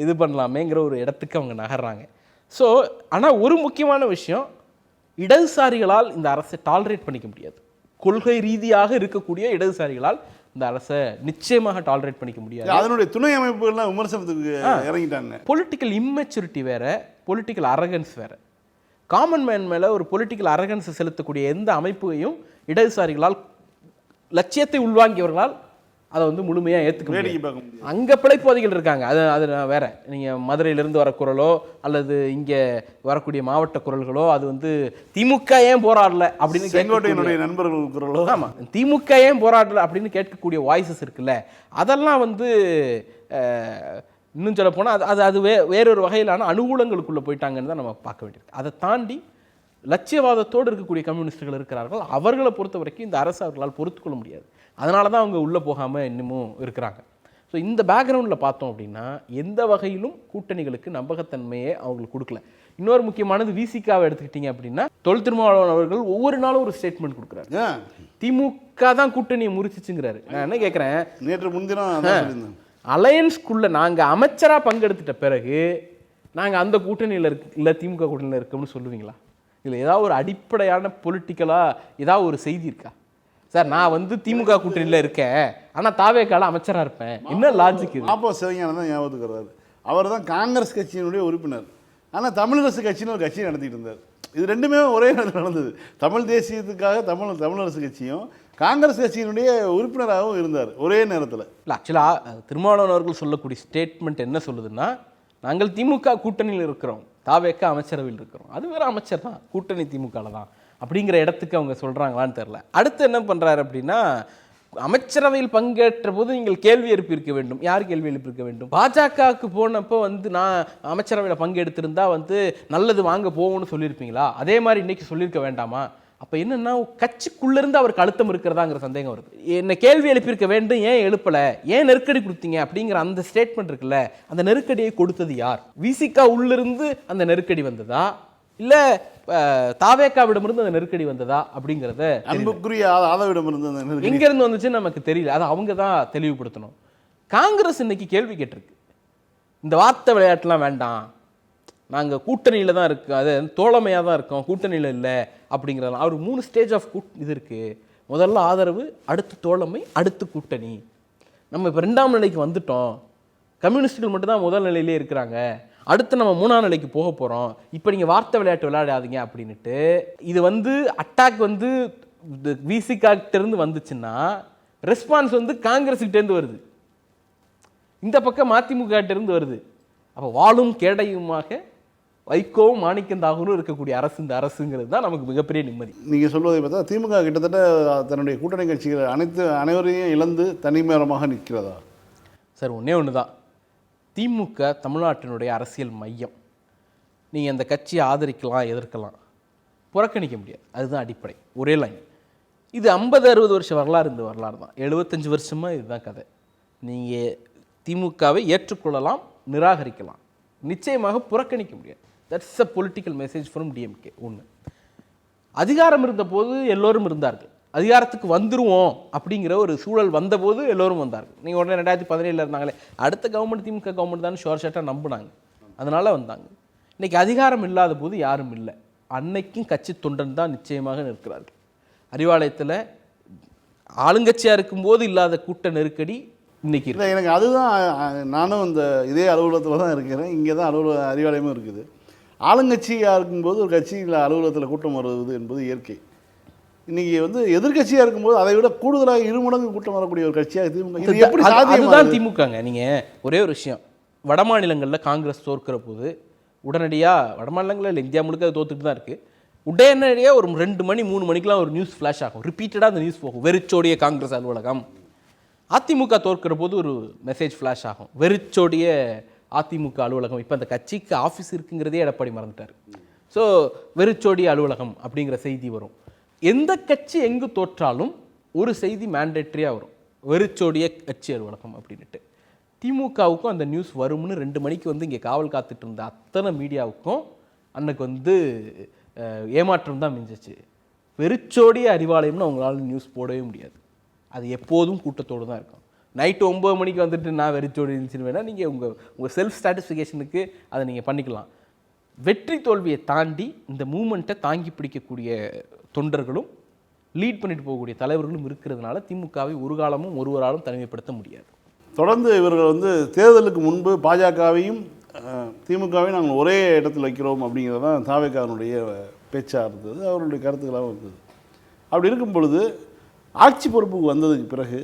இது பண்ணலாமேங்கிற ஒரு இடத்துக்கு அவங்க நகர்றாங்க. ஸோ ஆனால் ஒரு முக்கியமான விஷயம், இடதுசாரிகளால் இந்த அரசை டாலரேட் பண்ணிக்க முடியாது. கொள்கை ரீதியாக இருக்கக்கூடிய இடதுசாரிகளால் இந்த அரசை நிச்சயமாக டாலரேட் பண்ணிக்க முடியாது. அதனுடைய துணை அமைப்புகள்லாம் விமர்சனத்துக்கு இறங்கிட்டாங்க. பொலிட்டிக்கல் இம்மெச்சூரிட்டி வேற, பொலிட்டிக்கல் அரகன்ஸ் வேற. காமன் மேன் மேலே ஒரு பொலிட்டிக்கல் அரகன்ஸை செலுத்தக்கூடிய எந்த அமைப்பையும் இடதுசாரிகளால் லட்சியத்தை உள்வாங்கியவர்களால் அதை வந்து முழுமையாக ஏற்றுக்க முடியாது. அங்கே பிழைப்பாதிகள் இருக்காங்க, அது வேற. நீங்கள் மதுரையிலேருந்து வர குரலோ அல்லது இங்கே வரக்கூடிய மாவட்ட குரல்களோ அது வந்து திமுக ஏன் போராடல அப்படின்னு செங்கோட்டையினுடைய நண்பர்கள் குரலோ, ஆமாம் திமுக ஏன் போராடல அப்படின்னு கேட்கக்கூடிய வாய்ஸஸ் இருக்குல்ல, அதெல்லாம் வந்து இன்னும் சொல்ல போனால் அது வேறொரு வகையிலான அனுகூலங்களுக்குள்ளே போயிட்டாங்கன்னு தான் நம்ம பார்க்க வேண்டியிருக்கு. அதை தாண்டி லட்சியவாதத்தோடு இருக்கக்கூடிய கம்யூனிஸ்டுகள் இருக்கிறார்கள். அவர்களை பொறுத்த வரைக்கும் இந்த அரசு அவர்களால் பொறுத்துக்கொள்ள முடியாது. அதனால தான் அவங்க உள்ளே போகாமல் இன்னமும் இருக்கிறாங்க. ஸோ இந்த பேக்ரவுண்டில் பார்த்தோம் அப்படின்னா எந்த வகையிலும் கூட்டணிகளுக்கு நம்பகத்தன்மையே அவங்களுக்கு கொடுக்கல. இன்னொரு முக்கியமானது விசிகாவை எடுத்துக்கிட்டீங்க அப்படின்னா தொல் திருமாவளவன் அவர்கள் ஒவ்வொரு நாளும் ஒரு ஸ்டேட்மெண்ட் கொடுக்குறாரு. திமுக தான் கூட்டணியை முறிச்சிச்சுங்கிறாரு. நான் என்ன கேட்குறேன், நேற்று முன்தினம் அலையன்ஸ்குள்ளே நாங்கள் அமைச்சராக பங்கெடுத்துட்ட பிறகு நாங்கள் அந்த கூட்டணியில் இல்லை திமுக கூட்டணியில் இருக்கோம்னு சொல்லுவீங்களா? இல்லை ஏதாவது ஒரு அடிப்படையான பொலிட்டிக்கலாக ஏதாவது ஒரு செய்தி இருக்கா? சார் நான் வந்து திமுக கூட்டணியில் இருக்கேன், ஆனால் தாவேக்கால அமைச்சராக இருப்பேன், என்ன லாஜிக் இது? அப்போ சிவஞானம் தான் ஞாபகத்துக்கு அவர் தான் காங்கிரஸ் கட்சியினுடைய உறுப்பினர், ஆனால் தமிழரசு கட்சின்னு ஒரு கட்சியை நடத்திட்டு இருந்தார். இது ரெண்டுமே ஒரே நேரத்தில் நடந்தது. தமிழ் தேசியத்துக்காக தமிழரசு கட்சியும் காங்கிரஸ் கட்சியினுடைய உறுப்பினராகவும் இருந்தார் ஒரே நேரத்தில். இல்லை ஆக்சுவலாக திருமாவளவன் அவர்கள் சொல்லக்கூடிய ஸ்டேட்மெண்ட் என்ன சொல்லுதுன்னா, நாங்கள் திமுக கூட்டணியில் இருக்கிறோம், தாவேக்கா அமைச்சரவையில் இருக்கிறோம், அது வேறு அமைச்சர் தான், கூட்டணி திமுகவில் தான் அப்படிங்கிற இடத்துக்கு அவங்க சொல்கிறாங்களான்னு தெரில. அடுத்து என்ன பண்ணுறாரு அப்படின்னா, அமைச்சரவையில் பங்கேற்ற போது நீங்கள் கேள்வி எழுப்பியிருக்க வேண்டும். யார் கேள்வி எழுப்பியிருக்க வேண்டும்? பாஜகவுக்கு போனப்போ வந்து நான் அமைச்சரவையில் பங்கெடுத்திருந்தா வந்து நல்லது வாங்க போவோம்னு சொல்லியிருப்பீங்களா? அதே மாதிரி இன்னைக்கு சொல்லியிருக்க வேண்டாமா? அப்போ என்னென்னா கட்சிக்குள்ளேருந்து அவருக்கு அழுத்தம் இருக்கிறதாங்கிற சந்தேகம் வருது. என்ன கேள்வி எழுப்பியிருக்க வேண்டும், ஏன் எழுப்பலை, ஏன் நெருக்கடி கொடுத்தீங்க அப்படிங்கிற அந்த ஸ்டேட்மெண்ட் இருக்குல்ல, அந்த நெருக்கடியை கொடுத்தது யார்? விசிகா உள்ளிருந்து அந்த நெருக்கடி வந்ததா இல்லை தாவேக்காவிடமிருந்து அந்த நெருக்கடி வந்ததா அப்படிங்கிறத அன்புக்குரிய ஆதவிடமிருந்து எங்கேருந்து வந்துச்சுன்னு நமக்கு தெரியல. அதை அவங்க தான் தெளிவுபடுத்தணும். காங்கிரஸ் இன்னைக்கு கேள்வி கேட்டிருக்கு, இந்த வார்த்தை விளையாட்டுலாம் வேண்டாம், நாங்கள் கூட்டணியில் தான் இருக்கோம், அது தோழமையாக தான் இருக்கோம், கூட்டணியில் இல்லை அப்படிங்கிறதெல்லாம். அவர் 3 ஸ்டேஜ் ஆஃப் இது இருக்குது. முதல்ல ஆதரவு, அடுத்து தோழமை, அடுத்து கூட்டணி. நம்ம இப்போ 2ஆம் நிலைக்கு வந்துட்டோம், கம்யூனிஸ்டுகள் மட்டும்தான் முதல் நிலையிலே இருக்கிறாங்க, அடுத்து நம்ம 3ஆம் நிலைக்கு போக போகிறோம், இப்போ நீங்கள் வார்த்தை விளையாட்டு விளையாடாதீங்க அப்படின்ட்டு. இது வந்து அட்டாக் வந்து விசிகாக்கிட்டேருந்து வந்துச்சுன்னா ரெஸ்பான்ஸ் வந்து காங்கிரஸ்கிட்டேருந்து வருது, இந்த பக்கம் மதிமுககிட்டேருந்து வருது. அப்போ வாழும் கேடையுமாக வைகோவும் மாணிக்கந்தாகவும் இருக்கக்கூடிய அரசு இந்த அரசுங்கிறது தான் நமக்கு மிகப்பெரிய நிம்மதி. நீங்கள் சொல்வதை பார்த்தா திமுக கிட்டத்தட்ட தன்னுடைய கூட்டணி கட்சிகள் அனைவரையும் இழந்து தனிமரமாக நிற்கிறதா? சார் ஒன்றே ஒன்று தான், திமுக தமிழ்நாட்டினுடைய அரசியல் மையம். நீங்கள் அந்த கட்சியை ஆதரிக்கலாம், எதிர்க்கலாம், புறக்கணிக்க முடியாது, அதுதான் அடிப்படை, ஒரே லைன். இது 50-60 வருஷம் வரலாறு, இந்த வரலாறு தான். 75 வருஷமாக இதுதான் கதை. நீங்கள் திமுகவை ஏற்றுக்கொள்ளலாம், நிராகரிக்கலாம், நிச்சயமாக புறக்கணிக்க முடியாது. That's a political message from DMK. ஒன்று, அதிகாரம் இருந்தபோது எல்லோரும் இருந்தார்கள், அதிகாரத்துக்கு வந்துருவோம் அப்படிங்கிற ஒரு சூழல் வந்தபோது எல்லோரும் வந்தார்கள். நீங்கள் உடனே 2017 இருந்தாங்களே, அடுத்த கவர்மெண்ட் திமுக கவர்மெண்ட் தான் ஷோர் ஷாட்டாக நம்பினாங்க, அதனால் வந்தாங்க. இன்றைக்கி அதிகாரம் இல்லாத போது யாரும் இல்லை, அன்னைக்கும் கட்சி தொண்டன் தான் நிச்சயமாக நிற்கிறார்கள். அறிவாலயத்தில் ஆளுங்கட்சியாக இருக்கும்போது இல்லாத கூட்ட நெருக்கடி இன்னைக்கு இல்லை. எனக்கு அதுதான், நானும் இந்த இதே அலுவலகத்தில் தான் இருக்கிறேன், இங்கே தான் அறிவாலயமும் இருக்குது. ஆளுங்கட்சியாக இருக்கும்போது ஒரு கட்சியில் அலுவலகத்தில் கூட்டம் வருவது என்பது இயற்கை. இன்றைக்கி வந்து எதிர்கட்சியாக இருக்கும்போது அதை விட கூடுதலாக 2 மடங்கு கூட்டம் வரக்கூடிய ஒரு கட்சியாக திமுக. இது எப்படி சாத்தியம்? அதுதான் திமுகங்க. நீங்கள் ஒரே ஒரு விஷயம், வட மாநிலங்களில் காங்கிரஸ் தோற்கிற போது உடனடியாக, வட மாநிலங்களில் இல்லை இந்தியா முழுக்க அது தோத்துட்டு தான் இருக்குது, உடனடியாக ஒரு 2 மணி 3 மணிக்கெலாம் ஒரு நியூஸ் ஃப்ளாஷ் ஆகும், ரிப்பீட்டடாக அந்த நியூஸ் போகும், வெறிச்சோடிய காங்கிரஸ் அலுவலகம். அதிமுக தோற்கிற போது ஒரு மெசேஜ் ஃப்ளாஷ் ஆகும், வெறிச்சோடிய அதிமுக அலுவலகம். இப்போ அந்த கட்சிக்கு ஆஃபீஸ் இருக்குங்கிறதே எடப்பாடி மறந்துட்டார். ஸோ வெறிச்சோடிய அலுவலகம் அப்படிங்கிற செய்தி வரும். எந்த கட்சி எங்கு தோற்றாலும் ஒரு செய்தி மேண்டேட்ரியாக வரும், வெறிச்சோடிய கட்சி அலுவலகம் அப்படின்ட்டு. திமுகவுக்கும் அந்த நியூஸ் வரும்னு 2 மணிக்கு வந்து இங்கே காவல் காத்துட்டு இருந்த அத்தனை மீடியாவுக்கும் அன்னைக்கு வந்து ஏமாற்றம் தான் மிஞ்சிச்சு. வெறிச்சோடிய அறிவாலயம்னு அவங்களால நியூஸ் போடவே முடியாது, அது எப்போதும் கூட்டத்தோடு தான் இருக்கும். நைட்டு 9 மணிக்கு வந்துட்டு நான் வெறிச்சோடி இருந்துச்சுன்னு வேணால் நீங்கள் உங்கள் செல்ஃப் சாட்டிஸ்ஃபிகேஷனுக்கு அதை நீங்கள் பண்ணிக்கலாம். வெற்றி தோல்வியை தாண்டி இந்த மூமெண்ட்டை தாங்கி பிடிக்கக்கூடிய தொண்டர்களும் லீட் பண்ணிட்டு போகக்கூடிய தலைவர்களும் இருக்கிறதுனால திமுகவை ஒரு காலமும் ஒருவராலும் தனிமைப்படுத்த முடியாது. தொடர்ந்து இவர்கள் வந்து தேர்தலுக்கு முன்பு பாஜகவையும் திமுகவை நாங்கள் ஒரே இடத்துல வைக்கிறோம் அப்படிங்கிறது தான் தாவேக்காரனுடைய பேச்சாக இருந்தது, அவருடைய கருத்துக்களாகவும் இருந்தது. அப்படி இருக்கும் பொழுது ஆட்சி பொறுப்புக்கு வந்ததுக்கு பிறகு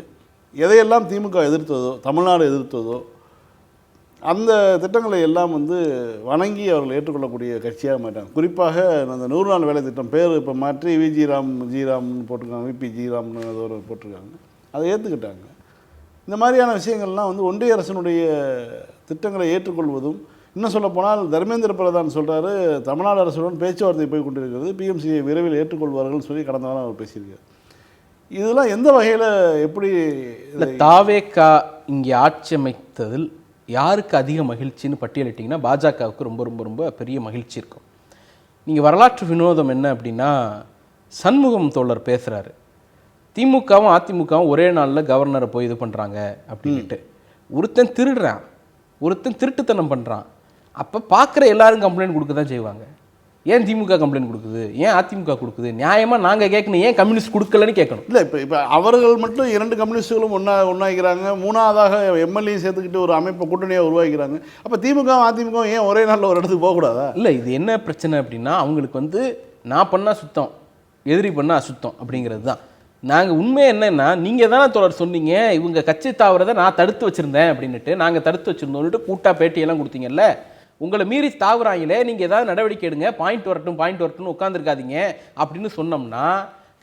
எதையெல்லாம் திமுக எதிர்த்ததோ, தமிழ்நாடு எதிர்த்ததோ, அந்த திட்டங்களை எல்லாம் வணங்கி அவர்கள் ஏற்றுக்கொள்ளக்கூடிய கட்சியாக மாட்டாங்க. குறிப்பாக அந்த 100 நாள் வேலை திட்டம் பேர் இப்போ மாற்றி ஜிராம்னு போட்டிருக்காங்க, விபி ஜிராம்னு அது ஒரு போட்டிருக்காங்க, அதை ஏற்றுக்கிட்டாங்க. இந்த மாதிரியான விஷயங்கள்லாம் ஒன்றிய அரசினுடைய திட்டங்களை ஏற்றுக்கொள்வதும், இன்னும் சொல்லப்போனால் தர்மேந்திர பிரதான் சொல்கிறாரு, தமிழ்நாடு அரசுடன் பேச்சுவார்த்தை போய் கொண்டிருக்கிறது, பிஎம்சியை விரைவில் ஏற்றுக்கொள்வார்கள் சொல்லி கடந்த வாரம் அவர் பேசியிருக்கார். இதெல்லாம் எந்த வகையில் எப்படி தாவேக்கா இங்கே ஆட்சி அமைத்ததில் யாருக்கு அதிக மகிழ்ச்சின்னு பட்டியலிட்டிங்கன்னா பாஜகவுக்கு ரொம்ப ரொம்ப ரொம்ப பெரிய மகிழ்ச்சி இருக்கும். நீங்கள் வரலாற்று வினோதம் என்ன அப்படின்னா, சண்முகம் தோழர் பேசுகிறாரு, திமுகவும் அதிமுகவும் ஒரே நாளில் கவர்னரை போய் இது பண்ணுறாங்க அப்படின்ட்டு. ஒருத்தன் திருடுறான், ஒருத்தன் திருட்டுத்தனம் பண்ணுறான், அப்போ பார்க்குற எல்லாரும் கம்ப்ளைண்ட் கொடுக்க தான் செய்வாங்க. ஏன் திமுக கம்ப்ளைண்ட் கொடுக்குது, ஏன் அதிமுக கொடுக்குது, நியாயமாக நாங்கள் கேட்கணும், ஏன் கம்யூனிஸ்ட் கொடுக்கலன்னு கேட்கணும். இல்லை, இப்போ அவர்கள் மட்டும் 2 கம்யூனிஸ்ட்டுகளும் ஒன்றாகிறாங்க, 3ஆவதாக எம்எல்ஏ சேர்த்துக்கிட்டு ஒரு அமைப்பை கூட்டணியாக உருவாக்கிறாங்க. அப்போ திமுகவும் அதிமுகவும் ஏன் ஒரே நாளில் ஒரு இடத்துக்கு போகக்கூடாதா? இல்லை, இது என்ன பிரச்சனை அப்படின்னா, அவங்களுக்கு நான் பண்ணால் சுத்தம், எதிரி பண்ணால் அசுத்தம் அப்படிங்கிறது தான். நாங்கள் உண்மை என்னென்னா, நீங்கள் தானே தொடர் சொன்னீங்க இவங்க கட்சி தாவறதை நான் தடுத்து வச்சுருந்தேன் அப்படின்ட்டு, நாங்கள் தடுத்து வச்சுருந்தோன்னுட்டு கூட்டா பேட்டியெல்லாம் கொடுத்தீங்கல்ல, உங்களை மீறி தாவுறாங்களே, நீங்கள் ஏதாவது நடவடிக்கை எடுங்க, பாயிண்ட் வரட்டும்னு உட்காந்துருக்காதீங்க அப்படின்னு சொன்னோம்னா,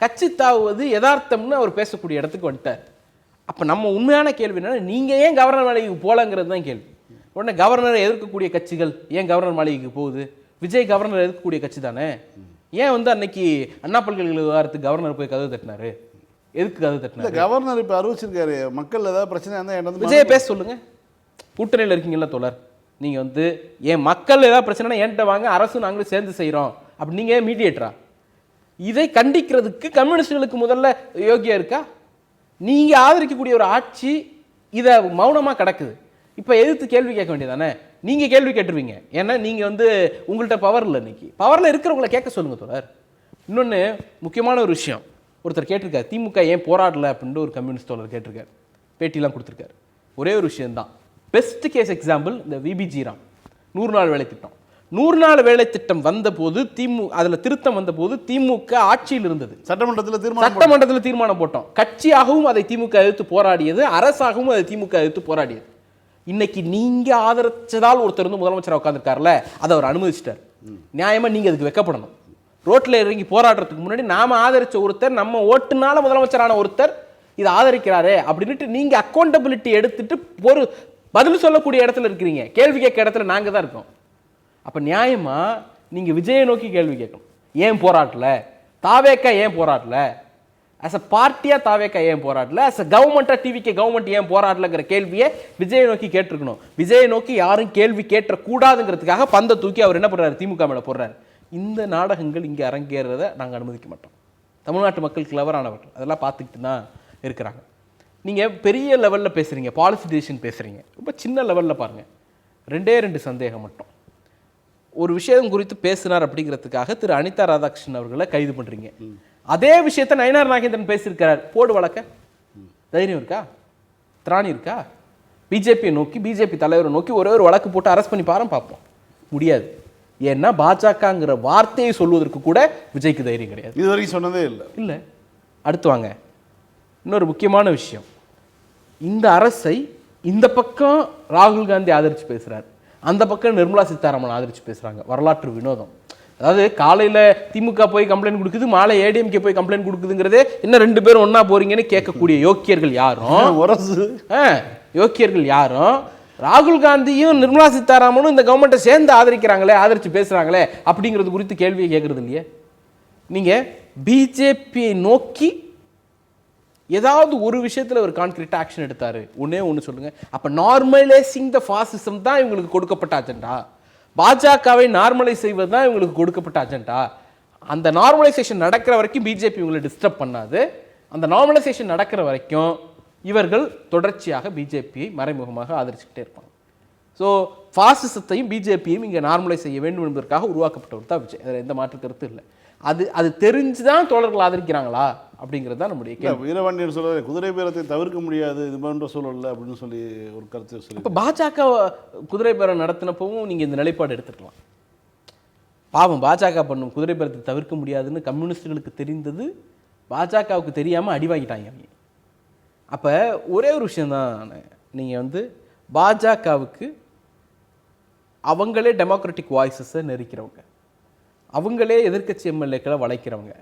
கட்சி தாவுவது யதார்த்தம்னு அவர் பேசக்கூடிய இடத்துக்கு வந்துட்டார். அப்போ நம்ம உண்மையான கேள்வி என்னன்னா, நீங்கள் ஏன் கவர்னர் மாளிகைக்கு போகலங்கிறது தான் கேள்வி. உடனே கவர்னரை எதிர்க்கக்கூடிய கட்சிகள் ஏன் கவர்னர் மாளிகைக்கு போகுது? விஜய் கவர்னர் எதிர்க்கக்கூடிய கட்சி தானே. ஏன் அன்னைக்கு அண்ணா பல்கலைக்கழக விவகாரத்துக்கு கவர்னர் போய் கதவு தட்டினாரு? எதுக்கு கதவு தட்டினாரு? கவர்னர் இப்போ அறிவிச்சிருக்காரு, மக்கள் ஏதாவது பிரச்சனை இருந்தால் விஜய் பேச சொல்லுங்க. கூட்டணியில் இருக்கீங்களா தோழர், நீங்கள் ஏன் மக்கள் ஏதாவது பிரச்சனைனா என்கிட்ட வாங்க, அரசு நாங்களும் சேர்ந்து செய்கிறோம் அப்படி நீங்கள் மீடியேட்டரா? இதை கண்டிக்கிறதுக்கு கம்யூனிஸ்டுகளுக்கு முதல்ல யோகியா இருக்கா? நீங்கள் ஆதரிக்கக்கூடிய ஒரு ஆட்சி இதை மௌனமாக கிடக்குது. இப்போ எதிர்த்து கேள்வி கேட்க வேண்டியதானே? நீங்கள் கேள்வி கேட்டுருவீங்க, ஏன்னா நீங்கள் உங்கள்கிட்ட பவர் இல்லை. இன்னைக்கு பவரில் இருக்கிறவங்களை கேட்க சொல்லுங்கள் தோழர். இன்னொன்று முக்கியமான ஒரு விஷயம், ஒருத்தர் கேட்டிருக்காரு, திமுக ஏன் போராடலை அப்படின்ட்டு ஒரு கம்யூனிஸ்ட் தோழர் கேட்டிருக்காரு, பேட்டிலாம் கொடுத்துருக்காரு. ஒரே ஒரு விஷயம்தான், பெஸ்ட் கேஸ் எக்ஸாம்பிள் இந்த விபி ஜிராம் 100 நாள் வேலை திட்டம். 100 நாள் வேலை திட்டம் வந்தபோது அதில் திருத்தம் வந்தபோது திமுக ஆட்சியில் இருந்தது, சட்டமன்றத்தில் தீர்மானம் போட்டோம். கட்சியாகவும் அதை திமுக எதிர்த்து போராடியது, அரசாகவும் அதை திமுக எதிர்த்து போராடியது. இன்னைக்கு நீங்க ஆதரிச்சதால் ஒருத்தர் முதலமைச்சராக உட்காந்துருக்காருல, அதை அவர் அனுமதிச்சிட்டார். நியாயமா நீங்க அதுக்கு வெக்கப்படணும். ரோட்டில் இறங்கி போராடுறதுக்கு முன்னாடி நாம ஆதரிச்ச ஒருத்தர், நம்ம ஓட்டுனால முதலமைச்சரான ஒருத்தர் இதை ஆதரிக்கிறாரு அப்படின்ட்டு நீங்க அக்கௌண்டபிலிட்டி எடுத்துட்டு ஒரு பதில் சொல்லக்கூடிய இடத்துல இருக்கிறீங்க. கேள்வி கேட்க இடத்துல நாங்க தான் இருக்கோம். அப்ப நியாயமா நீங்க விஜயை நோக்கி கேள்வி கேட்கணும். ஏன் போராட்டல? தாவேக்கா ஏன் போராட்டல? அஸ் அ பார்ட்டியா தாவேக்கா ஏன் போராட்டல? அஸ் அ கவர்மெண்டா டிவிகே கவர்மெண்ட் ஏன் போராட்டலங்கிற கேள்வியை விஜயை நோக்கி கேட்டிருக்கணும். விஜயை நோக்கி யாரும் கேள்வி கேட்டக்கூடாதுங்கிறதுக்காக பந்தை தூக்கி அவர் என்ன பண்றாரு, திமுக மேல போடுறாரு. இந்த நாடகங்கள் இங்கே அரங்கேறத நாங்கள் அனுமதிக்க மாட்டோம். தமிழ்நாட்டு மக்கள் கிளவரானவர்கள் அதெல்லாம் பார்த்துக்கிட்டு தான் இருக்கிறாங்க. நீங்கள் பெரிய லெவலில் பேசுகிறீங்க, பாலிசி டிசிஷன் பேசுகிறீங்க, ரொம்ப சின்ன லெவலில் பாருங்கள். 2 சந்தேகம் மட்டும். ஒரு விஷயம் குறித்து பேசினார் அப்படிங்கிறதுக்காக திரு அனிதா ராதாகிருஷ்ணன் அவர்களை கைது பண்ணுறீங்க. அதே விஷயத்தை நயினார் நாகேந்திரன் பேசியிருக்கிறார், போடு வழக்க தைரியம் இருக்கா, திராணி இருக்கா? பிஜேபியை நோக்கி, பிஜேபி தலைவரை நோக்கி ஒரே ஒரு வழக்கு போட்டு அரெஸ்ட் பண்ணி பார்ப்போம். முடியாது. ஏன்னா பாஜகங்கிற வார்த்தையை சொல்வதற்கு கூட விஜய்க்கு தைரியம் கிடையாது. இது வரைக்கும் சொன்னதே இல்லை. அடுத்து வாங்க, இன்னொரு முக்கியமான விஷயம். இந்த அரசை இந்த பக்கம் ராகுல் காந்தி ஆதரிச்சு பேசுறாரு, அந்த பக்கம் நிர்மலா சீதாராமன் ஆதரிச்சு பேசுறாங்க. வரலாற்று வினோதம். அதாவது காலையில திமுக போய் கம்ப்ளைண்ட் கொடுக்குது, மாலை ஏடிஎம்கே போய் கம்ப்ளைண்ட் கொடுக்குதுங்கிறதே இன்னும் 2 பேரும் ஒன்னா போறீங்கன்னு கேட்கக்கூடிய யோக்கியர்கள் யாரும் ராகுல் காந்தியும் நிர்மலா சீதாராமனும் இந்த கவர்மெண்ட்டை சேர்ந்து ஆதரிக்கிறாங்களே, ஆதரிச்சு பேசுறாங்களே அப்படிங்கிறது குறித்து கேள்வியை கேட்கறது இல்லையே. நீங்க பிஜேபியை நோக்கி ஏதாவது ஒரு விஷயத்துல ஒரு கான்கிரீட் ஆக்ஷன் எடுத்தாரு, ஒன்று சொல்லுங்க. அப்ப நார்மலைசிங் த ஃபாசிசம் தான் இவங்களுக்கு கொடுக்கப்பட்ட அஜெண்டா. பாஜகவை நார்மலைஸ் செய்வது தான் இவங்களுக்கு கொடுக்கப்பட்ட அஜெண்டா. அந்த நார்மலைசேஷன் நடக்கிற வரைக்கும் பிஜேபி இவங்களை டிஸ்டர்ப் பண்ணாது. அந்த நார்மலைசேஷன் நடக்கிற வரைக்கும் இவர்கள் தொடர்ச்சியாக பிஜேபியை மறைமுகமாக ஆதரிச்சுக்கிட்டே இருப்பாங்க. ஸோ ஃபாசிசத்தையும் பிஜேபியும் இங்கே நார்மலைஸ் செய்ய வேண்டும் என்பதற்காக உருவாக்கப்பட்டவர் தான் விஜய். அதில் எந்த மாற்று கருத்து இல்லை. அது தெரிஞ்சு தான் தோழர்கள் ஆதரிக்கிறாங்களா அப்படிங்கிறது தான் நம்முடைய கேள்வி. வீரபாண்டியன் சொல்ல குதிரை பேரத்தை தவிர்க்க முடியாது இது போன்ற சூழல் அப்படின்னு சொல்லி ஒரு கருத்து சொல்லி. இப்போ பாஜக குதிரை பேரம் நடத்தினப்பவும் நீங்கள் இந்த நிலைப்பாடு எடுத்துக்கலாம். பாவம் பாஜக பண்ணும் குதிரை பேரத்தை தவிர்க்க முடியாதுன்னு கம்யூனிஸ்டுகளுக்கு தெரிந்தது, பாஜகவுக்கு தெரியாமல் அடி வாங்கிட்டாங்க அவங்க. அப்போ ஒரே ஒரு விஷயந்தான், நீங்கள் வந்து பாஜகவுக்கு அவங்களே டெமோக்ராட்டிக் வாய்ஸஸை நெருக்கிறவங்க, அவங்களே எதிர்க்கட்சி எம்எல்ஏக்களை வளைக்கிறவங்க,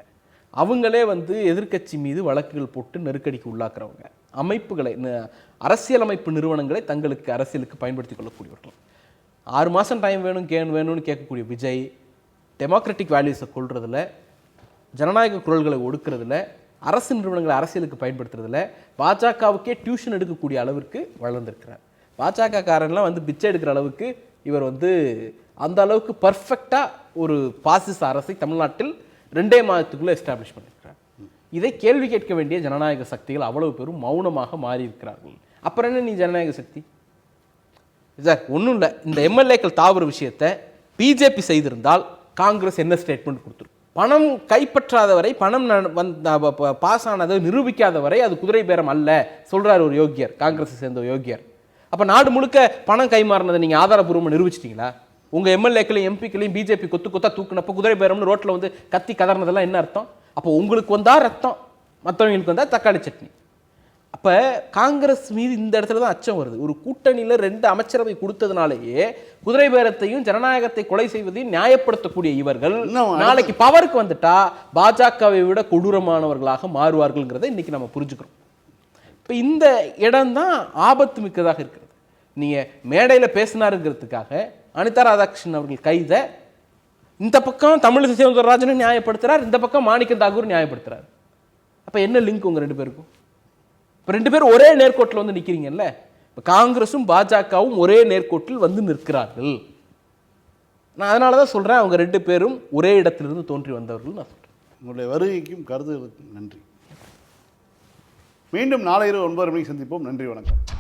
அவங்களே வந்து எதிர்க்கட்சி மீது வழக்குகள் போட்டு நெருக்கடிக்கு உள்ளாக்குறவங்க, அமைப்புகளை அரசியலமைப்பு நிறுவனங்களை தங்களுக்கு அரசியலுக்கு பயன்படுத்தி கொள்ளக்கூடியவர்கள். 6 மாதம் டைம் வேணும்னு கேட்கக்கூடிய விஜய் டெமோக்ராட்டிக் வேல்யூஸை கொள்றதில்ல, ஜனநாயக குரல்களை ஒடுக்கிறதுல, அரசு நிறுவனங்களை அரசியலுக்கு பயன்படுத்துறதுல பாஜகவுக்கே டியூஷன் எடுக்கக்கூடிய அளவிற்கு வளர்ந்துருக்கிறார். பாஜக காரன்லாம் வந்து பிச்சை எடுக்கிற அளவுக்கு இவர் வந்து அந்த அளவுக்கு பர்ஃபெக்டாக ஒரு பாசிச அரசை தமிழ்நாட்டில் 2 மாதத்துக்குள்ளே எஸ்டாப்ளிஷ் பண்ணியிருக்கிறார். இதை கேள்வி கேட்க வேண்டிய ஜனநாயக சக்திகள் அவ்வளவு பேரும் மௌனமாக மாறி இருக்கிறார்கள். அப்புறம் என்ன நீ ஜனநாயக சக்தி சார்? ஒன்றும் இல்லை. இந்த எம்எல்ஏக்கள் தாவர விஷயத்தை பிஜேபி செய்திருந்தால் காங்கிரஸ் என்ன ஸ்டேட்மெண்ட் கொடுத்துரும்? பணம் கைப்பற்றாத வரை, பணம் பாஸ் ஆனதை நிரூபிக்காத வரை அது குதிரை பேரம் அல்ல சொல்றார் ஒரு யோகியர், காங்கிரஸை சேர்ந்த யோகியர். அப்போ நாடு முழுக்க பணம் கைமாறினதை நீங்கள் ஆதாரபூர்வமாக நிரூபிச்சிட்டிங்களா? உங்கள் எம்எல்ஏக்களையும் எம்பிக்களையும் பிஜேபி கொத்தா தூக்குனப்போ குதிரை பேரம்னு ரோட்டில் வந்து கத்தி கதறினதெல்லாம் என்ன அர்த்தம்? அப்போ உங்களுக்கு வந்தா ரத்தம், மற்றவங்களுக்கு வந்தால் தக்காளி சட்னி. அப்போ காங்கிரஸ் மீது இந்த இடத்துல தான் அச்சம் வருது. ஒரு கூட்டணியில் 2 அமைச்சரவை கொடுத்ததுனாலேயே குதிரை பேரத்தையும் ஜனநாயகத்தை கொலை செய்வதையும் நியாயப்படுத்தக்கூடிய இவர்கள் நாளைக்கு பவருக்கு வந்துட்டா பாஜகவை விட கொடூரமானவர்களாக மாறுவார்கள்ங்கிறத இன்னைக்கு நம்ம புரிஞ்சுக்கிறோம். இப்போ இந்த இடம் தான் ஆபத்து மிக்கதாக இருக்கிறது. நீங்கள் மேடையில் பேசினாருங்கிறதுக்காக அனிதா ராதாகிருஷ்ணன் அவர்கள் கைதை இந்த பக்கம் தமிழிசை சவுந்தரராஜனும் நியாயப்படுத்துறார், இந்த பக்கம் மாணிக்கம் தாக்கூர் நியாயப்படுத்துறாரு. அப்போ என்ன லிங்க் உங்கள் 2 பேருக்கும்? இப்போ 2 பேரும் ஒரே நேர்கோட்டில் வந்து நிற்கிறீங்கல்ல. இப்போ காங்கிரஸும் பாஜகவும் ஒரே நேர்கோட்டில் வந்து நிற்கிறார்கள். நான் அதனால தான் சொல்கிறேன், அவங்க 2 பேரும் ஒரே இடத்திலிருந்து தோன்றி வந்தவர்கள் நான் சொல்கிறேன். உங்களுடைய வருகைக்கும் கருத்துகளுக்கும் நன்றி. மீண்டும் நாளை இரவு 9 மணிக்கு சந்திப்போம். நன்றி, வணக்கம்.